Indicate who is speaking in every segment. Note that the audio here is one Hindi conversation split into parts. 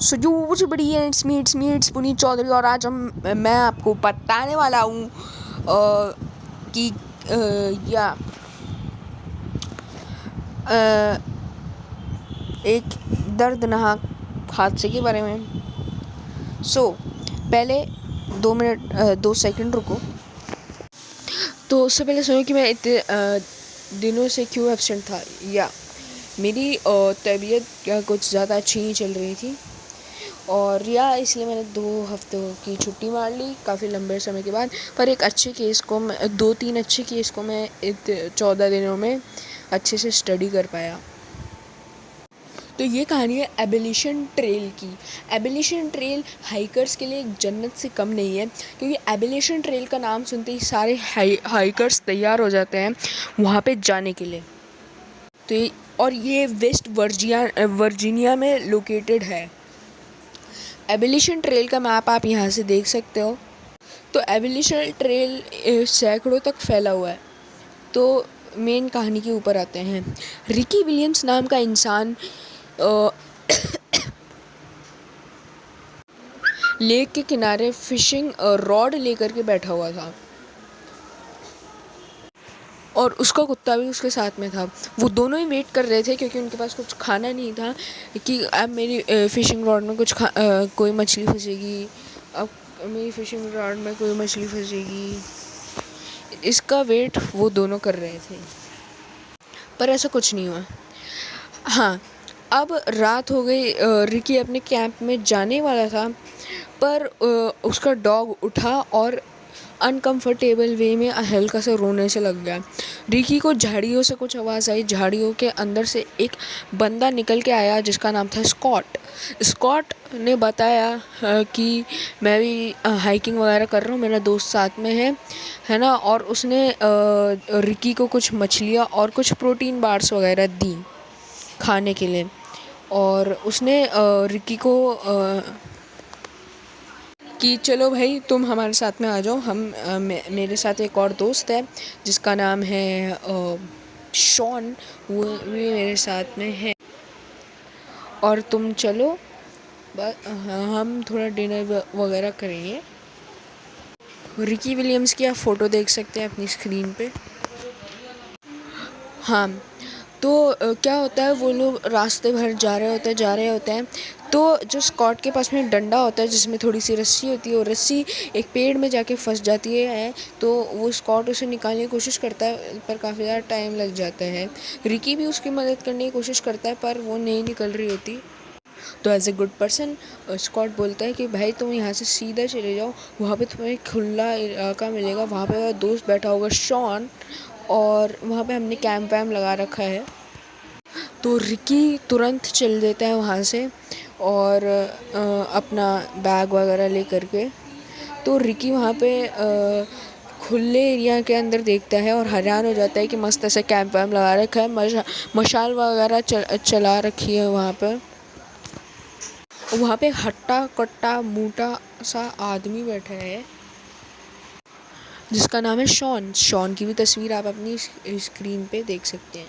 Speaker 1: सो जो बड़ी मीट्स पुनीत चौधरी और आज मैं आपको बताने वाला हूँ कि या एक दर्दनाक हादसे के बारे में। पहले 2 सेकंड रुको। तो उससे पहले सुनो कि मैं इतने दिनों से क्यों एब्सेंट था। या मेरी तबीयत कुछ ज़्यादा अच्छी नहीं चल रही थी और इसलिए मैंने 2 हफ्तों की छुट्टी मार ली काफ़ी लंबे समय के बाद। पर एक अच्छे केस को मैं 2-3 अच्छे केस को मैं 14 दिनों में अच्छे से स्टडी कर पाया। तो ये कहानी है एबोलिशन ट्रेल की। एबोलिशन ट्रेल हाइकर्स के लिए एक जन्नत से कम नहीं है, क्योंकि एबोलिशन ट्रेल का नाम सुनते ही सारे हाइकर्स तैयार हो जाते हैं वहाँ पे जाने के लिए। तो ये वेस्ट वर्जीनिया में लोकेटेड है। एबोलिशन ट्रेल का मैप आप यहाँ से देख सकते हो। तो एबोलिशन ट्रेल सैकड़ों तक फैला हुआ है। तो मेन कहानी के ऊपर आते हैं। रिकी विलियम्स नाम का इंसान लेक के किनारे फिशिंग रॉड लेकर के बैठा हुआ था और उसका कुत्ता भी उसके साथ में था। वो दोनों ही वेट कर रहे थे क्योंकि उनके पास कुछ खाना नहीं था कि अब मेरी फ़िशिंग रॉड में कोई मछली फंसेगी, अब मेरी फ़िशिंग रॉड में कोई मछली फंसेगी। इसका वेट वो दोनों कर रहे थे, पर ऐसा कुछ नहीं हुआ। हाँ, अब रात हो गई। रिकी अपने कैंप में जाने वाला था, पर उसका डॉग उठा और अनकंफर्टेबल वे में हल्का सा रोने से लग गया। रिकी को झाड़ियों से कुछ आवाज़ आई। झाड़ियों के अंदर से एक बंदा निकल के आया जिसका नाम था स्कॉट। स्कॉट ने बताया कि मैं भी हाइकिंग वगैरह कर रहा हूँ, मेरा दोस्त साथ में है ना। और उसने रिकी को कुछ मछलियाँ और कुछ प्रोटीन बार्स वगैरह दी खाने के लिए। और उसने रिकी को कि चलो भाई तुम हमारे साथ में आ जाओ। मेरे साथ एक और दोस्त है जिसका नाम है शॉन, वो भी मेरे साथ में है और तुम चलो, हम थोड़ा डिनर वगैरह करेंगे। रिकी विलियम्स की आप फ़ोटो देख सकते हैं अपनी स्क्रीन पे। हाँ, तो क्या होता है, वो लोग रास्ते भर जा रहे होते हैं। तो जो स्कॉट के पास में डंडा होता है जिसमें थोड़ी सी रस्सी होती है, वो रस्सी एक पेड़ में जाके फंस जाती है। तो वो स्कॉट उसे निकालने की कोशिश करता है, पर काफ़ी ज़्यादा टाइम लग जाता है। रिकी भी उसकी मदद करने की कोशिश करता है, पर वो नहीं निकल रही होती। तो as a good person Scott बोलता है कि भाई तुम यहाँ से सीधा चले जाओ, वहाँ पे तुम्हें खुला इलाका मिलेगा, वहाँ पे मेरा दोस्त बैठा होगा शॉन, और वहाँ पे हमने कैंप वैम्प लगा रखा है। तो रिकी तुरंत चल देता है वहाँ से और अपना बैग वगैरह ले करके। तो रिकी वहाँ पे खुले एरिया के अंदर देखता है और हैरान हो जाता है कि मस्त ऐसे कैंप वैम्प लगा रखा है, मशाल वगैरह चला रखी है वहाँ पर। वहाँ पे हट्टा कट्टा मोटा सा आदमी बैठा है जिसका नाम है शॉन। शॉन की भी तस्वीर आप अपनी स्क्रीन पे देख सकते हैं।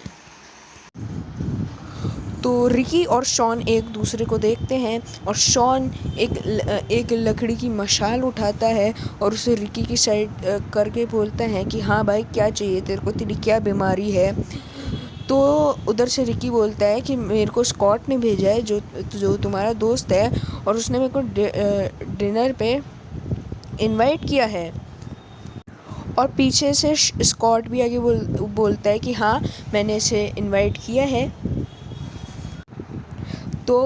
Speaker 1: तो रिकी और शॉन एक दूसरे को देखते हैं और शॉन एक लकड़ी की मशाल उठाता है और उसे रिकी की साइड करके बोलता है कि हाँ भाई क्या चाहिए तेरे को, तेरी क्या बीमारी है। तो उधर से रिकी बोलता है कि मेरे को स्कॉट ने भेजा है, जो तुम्हारा दोस्त है, और उसने मेरे को डिनर पे इनवाइट किया है। और पीछे से स्कॉट भी आगे बोलता है कि हाँ मैंने इसे इनवाइट किया है। तो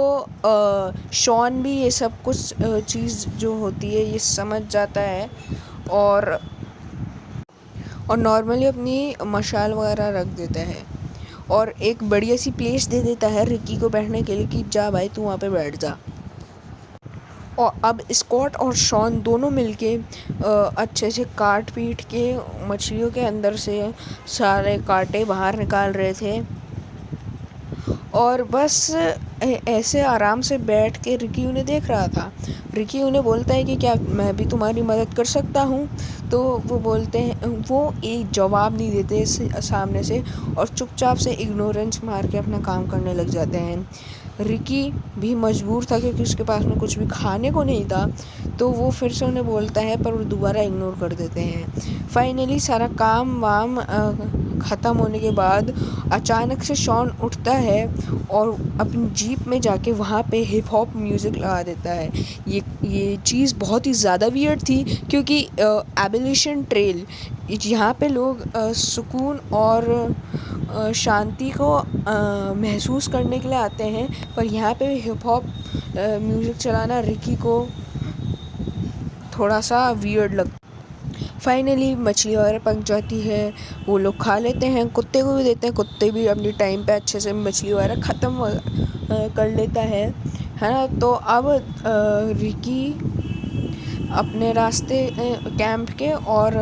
Speaker 1: शॉन भी ये सब कुछ चीज़ जो होती है ये समझ जाता है और नॉर्मली अपनी मशाल वगैरह रख देता है और एक बढ़िया सी प्लेस दे देता है रिकी को बैठने के लिए कि जा भाई तू वहाँ पे बैठ जा। और अब स्कॉट और शॉन दोनों मिलके अच्छे से काट पीट के मछलियों के अंदर से सारे कांटे बाहर निकाल रहे थे और बस ऐसे आराम से बैठ के रिकी उन्हें देख रहा था। रिकी उन्हें बोलता है कि क्या मैं भी तुम्हारी मदद कर सकता हूँ। तो वो बोलते हैं, वो एक जवाब नहीं देते सामने से और चुपचाप से इग्नोरेंस मार के अपना काम करने लग जाते हैं। रिकी भी मजबूर था क्योंकि उसके पास में कुछ भी खाने को नहीं था, तो वो फिर से उन्हें बोलता है पर वो दोबारा इग्नोर कर देते हैं। फाइनली सारा काम वाम ख़त्म होने के बाद अचानक से शॉन उठता है और अपनी जीप में जाके वहाँ पे हिप हॉप म्यूज़िक लगा देता है। ये चीज़ बहुत ही ज़्यादा वियर्ड थी क्योंकि एबोलिशन ट्रेल यहाँ पे लोग सुकून और शांति को महसूस करने के लिए आते हैं, पर यहाँ पे हिप हॉप म्यूज़िक चलाना रिकी को थोड़ा सा वियर्ड लगता। फाइनली मछली वगैरह पक जाती है, वो लोग खा लेते हैं, कुत्ते को भी देते हैं, कुत्ते भी अपनी टाइम पे अच्छे से मछली वगैरह ख़त्म कर लेता है ना। तो अब रिकी अपने रास्ते कैंप के और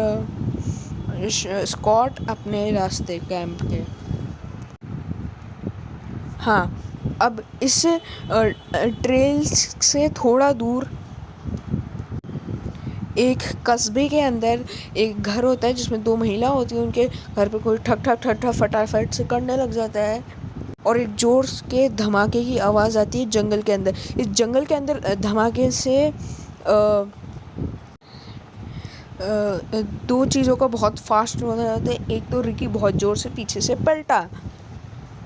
Speaker 1: स्कॉट अपने रास्ते कैंप के। हाँ, अब इस ट्रेल से थोड़ा दूर एक कस्बे के अंदर एक घर होता है जिसमें 2 महिला होती हैं। उनके घर पे कोई ठक ठक ठक ठक फटाफट से करने लग जाता है और एक जोर के धमाके की आवाज़ आती है जंगल के अंदर। इस जंगल के अंदर धमाके से 2 चीज़ों का बहुत फास्ट होना जाता है। एक तो रिकी बहुत ज़ोर से पीछे से पलटा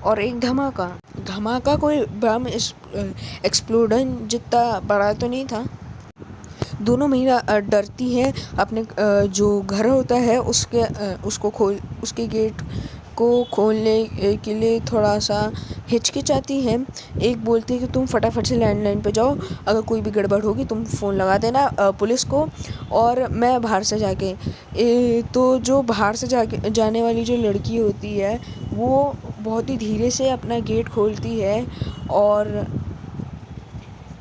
Speaker 1: और एक धमाका कोई बम एक्सप्लोडन जितना बड़ा तो नहीं था। दोनों महिला डरती हैं, अपने जो घर होता है उसके गेट को खोलने के लिए थोड़ा सा हिचकिचाती हैं। एक बोलती है कि तुम फटाफट से लैंडलाइन पे जाओ, अगर कोई भी गड़बड़ होगी तुम फ़ोन लगा देना पुलिस को, और मैं बाहर से जाके तो जो बाहर से जाने वाली जो लड़की होती है वो बहुत ही धीरे से अपना गेट खोलती है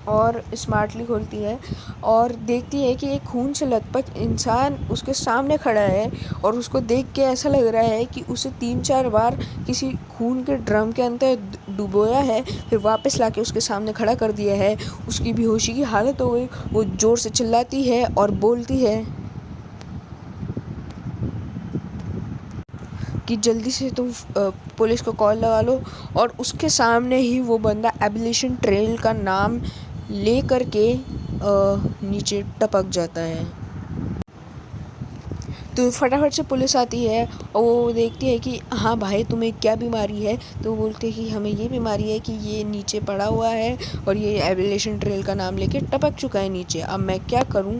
Speaker 1: और स्मार्टली खोलती है और देखती है कि एक खून से लथपथ इंसान उसके सामने खड़ा है और उसको देख के ऐसा लग रहा है कि उसे 3-4 बार किसी खून के ड्रम के अंदर डुबोया है, फिर वापस लाके उसके सामने खड़ा कर दिया है। उसकी बेहोशी की हालत हो गई। वो ज़ोर से चिल्लाती है और बोलती है कि जल्दी से तुम पुलिस को कॉल लगा लो, और उसके सामने ही वो बंदा एबोलिशन ट्रेल का नाम ले करके नीचे टपक जाता है। तो फटाफट से पुलिस आती है और वो देखती है कि हाँ भाई तुम्हें क्या बीमारी है, तो वो बोलते हैं कि हमें ये बीमारी है कि ये नीचे पड़ा हुआ है और ये एबोलिशन ट्रेल का नाम लेके टपक चुका है नीचे, अब मैं क्या करूँ,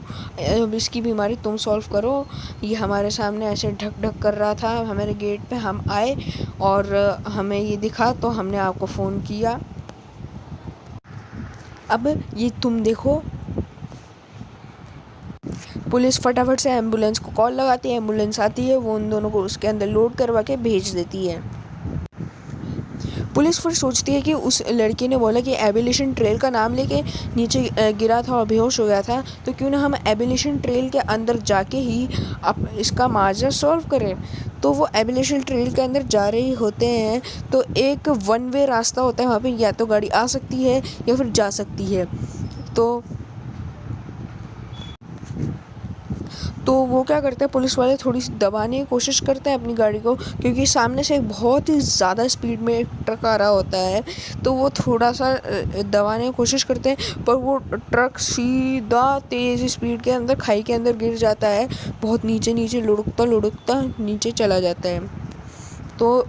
Speaker 1: अब इसकी बीमारी तुम सॉल्व करो। ये हमारे सामने ऐसे ढक ढक कर रहा था हमारे गेट पे, हम आए और हमें ये दिखा तो हमने आपको फ़ोन किया, अब ये तुम देखो। पुलिस फटाफट से एम्बुलेंस को कॉल लगाती है, एम्बुलेंस आती है, वो उन दोनों को उसके अंदर लोड करवा के भेज देती है। पुलिस फिर सोचती है कि उस लड़की ने बोला कि एबोलिशन ट्रेल का नाम लेके नीचे गिरा था और बेहोश हो गया था, तो क्यों ना हम एबोलिशन ट्रेल के अंदर जाके ही इसका माजरा सॉल्व करें। तो वो एबोलिशन ट्रेल के अंदर जा रहे होते हैं, तो एक 1 वे रास्ता होता है वहाँ पे, या तो गाड़ी आ सकती है या फिर जा सकती है। तो वो क्या करते हैं, पुलिस वाले थोड़ी सी दबाने की कोशिश करते हैं अपनी गाड़ी को, क्योंकि सामने से एक बहुत ही ज़्यादा स्पीड में एक ट्रक आ रहा होता है, तो वो थोड़ा सा दबाने की कोशिश करते हैं, पर वो ट्रक सीधा तेज़ स्पीड के अंदर खाई के अंदर गिर जाता है, बहुत नीचे नीचे लुढ़कता नीचे चला जाता है। तो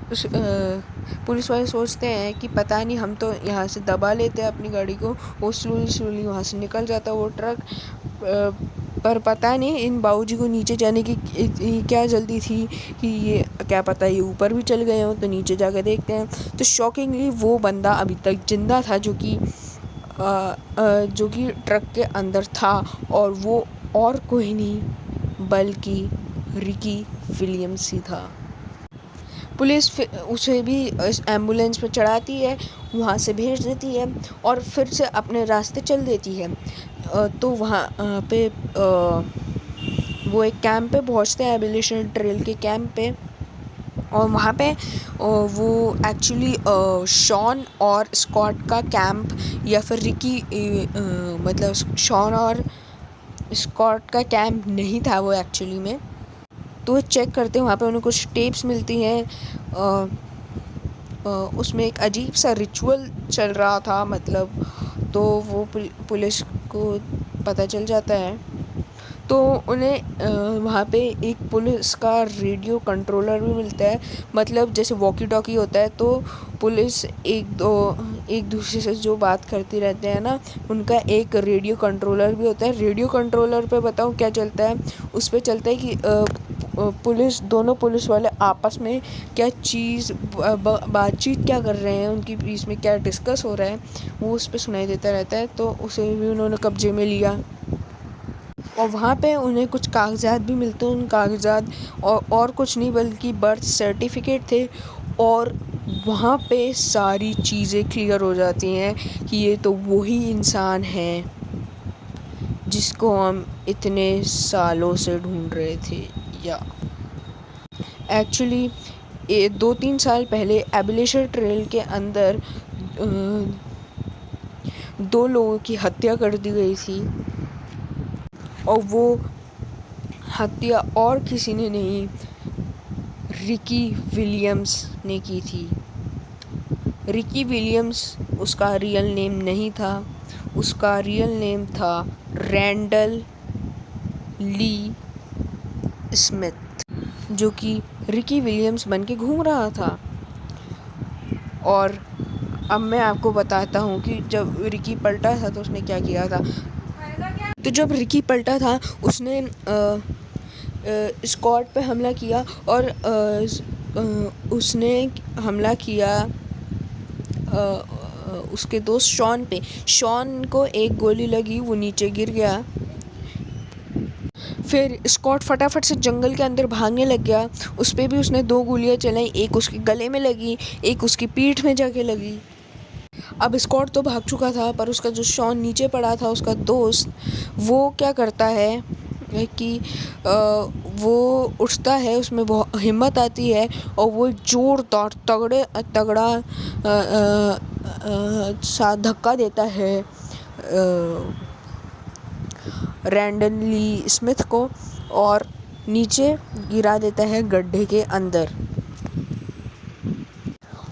Speaker 1: पुलिस वाले सोचते हैं कि पता नहीं, हम तो यहाँ से दबा लेते हैं अपनी गाड़ी को, वो स्लोली वहाँ से निकल जाता है वो ट्रक। पर पता नहीं इन बाबूजी को नीचे जाने की क्या जल्दी थी कि ये क्या पता ये ऊपर भी चल गए हों। तो नीचे जाकर देखते हैं तो शॉकिंगली वो बंदा अभी तक जिंदा था जो कि ट्रक के अंदर था, और वो और कोई नहीं बल्कि रिकी विलियम्स ही था। पुलिस उसे भी एम्बुलेंस पे चढ़ाती है, वहाँ से भेज देती है और फिर से अपने रास्ते चल देती है। तो वहाँ पे वो एक कैंप पे पहुँचते हैं, एबोलिशन ट्रेल के कैंप पे, और वहाँ पे वो एक्चुअली शॉन और स्कॉट का कैंप, या फिर रिकी मतलब शॉन और स्कॉट का कैंप नहीं था वो एक्चुअली में। तो वो चेक करते हैं, वहाँ पे उन्हें कुछ टेप्स मिलती हैं उसमें एक अजीब सा रिचुअल चल रहा था, मतलब तो वो पुलिस को पता चल जाता है। तो उन्हें वहाँ पे एक पुलिस का रेडियो कंट्रोलर भी मिलता है, मतलब जैसे वॉकी टॉकी होता है, तो पुलिस एक दूसरे से जो बात करती रहते हैं ना, उनका एक रेडियो कंट्रोलर भी होता है। रेडियो कंट्रोलर पे बताऊँ क्या चलता है, उस पे चलता है कि दोनों पुलिस वाले आपस में क्या चीज़ बातचीत क्या कर रहे हैं, उनके बीच में क्या डिस्कस हो रहा है, वो उस पर सुनाई देता रहता है। तो उसे भी उन्होंने कब्जे में लिया और वहाँ पे उन्हें कुछ कागजात भी मिलते हैं। उन कागजात और कुछ नहीं बल्कि बर्थ सर्टिफिकेट थे, और वहाँ पे सारी चीज़ें क्लियर हो जाती हैं कि ये तो वही इंसान है जिसको हम इतने सालों से ढूंढ रहे थे। या एक्चुअली 2-3 साल पहले एबेलेशन ट्रेल के अंदर 2 लोगों की हत्या कर दी गई थी, और वो हत्या और किसी ने नहीं, रिकी विलियम्स ने की थी। रिकी विलियम्स उसका रियल नेम नहीं था, उसका रियल नेम था रैंडल ली स्मिथ, जो कि रिकी विलियम्स बन के घूम रहा था। और अब मैं आपको बताता हूँ कि जब रिकी पलटा था तो उसने क्या किया था। तो जब रिकी पलटा था उसने स्कॉट पे हमला किया, और उसने हमला किया उसके दोस्त शॉन पे। शॉन को एक गोली लगी, वो नीचे गिर गया। फिर स्कॉट फटाफट से जंगल के अंदर भागने लग गया। उस पर भी उसने 2 गोलियां चलाई, एक उसके गले में लगी, एक उसकी पीठ में जाके लगी। अब स्कॉट तो भाग चुका था, पर उसका जो शॉन नीचे पड़ा था, उसका दोस्त, वो क्या करता है कि वो उठता है, उसमें बहुत हिम्मत आती है, और वो जोरदार तगड़ा सा धक्का देता है रैंडल ली स्मिथ को, और नीचे गिरा देता है गड्ढे के अंदर।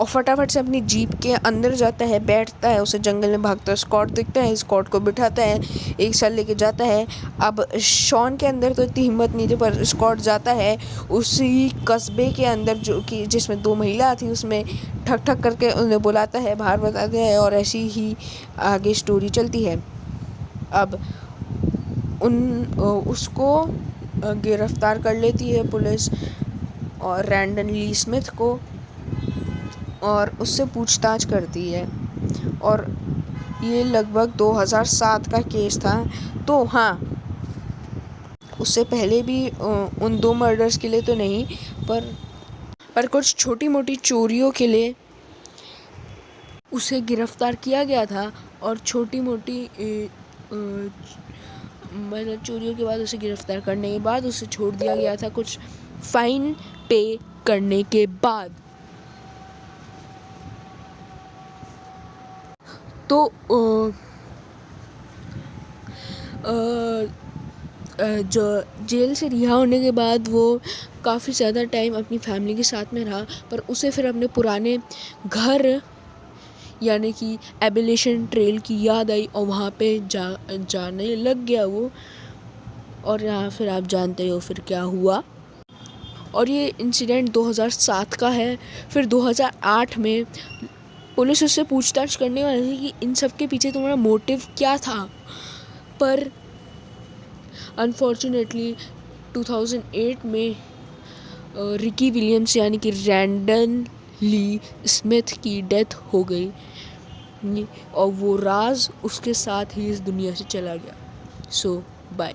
Speaker 1: और फटाफट से अपनी जीप के अंदर जाता है, बैठता है, उसे जंगल में भागता है स्कॉट दिखता है, स्कॉट को बिठाता है, एक साल लेके जाता है। अब शॉन के अंदर तो इतनी हिम्मत नहीं थी, पर स्कॉट जाता है उसी कस्बे के अंदर जो कि जिसमें 2 महिला थी, उसमें ठक ठक करके उन्हें बुलाता है, बाहर बताते हैं, और ऐसी ही आगे स्टोरी चलती है। अब उसको गिरफ्तार कर लेती है पुलिस, और रैंडल ली स्मिथ को, और उससे पूछताछ करती है। और ये लगभग 2007 का केस था। तो हाँ, उससे पहले भी उन 2 मर्डर्स के लिए तो नहीं, पर कुछ छोटी मोटी चोरियों के लिए उसे गिरफ्तार किया गया था। और छोटी मोटी मतलब चोरियों के बाद उसे गिरफ्तार करने के बाद उसे छोड़ दिया गया था, कुछ फाइन पे करने के बाद। तो जो जेल से रिहा होने के बाद वो काफ़ी ज़्यादा टाइम अपनी फैमिली के साथ में रहा, पर उसे फिर अपने पुराने घर यानी कि एबेलेशन ट्रेल की याद आई, और वहाँ पे जाने लग गया वो। और यहाँ फिर आप जानते हो फिर क्या हुआ। और ये इंसिडेंट 2007 का है। फिर 2008 में पुलिस उससे पूछताछ करने वाली थी कि इन सब के पीछे तुम्हारा मोटिव क्या था, पर अनफॉर्चुनेटली 2008 में रिकी विलियम्स यानी कि रैंडल ली स्मिथ की डेथ हो गई, और वो राज उसके साथ ही इस दुनिया से चला गया। सो बाय।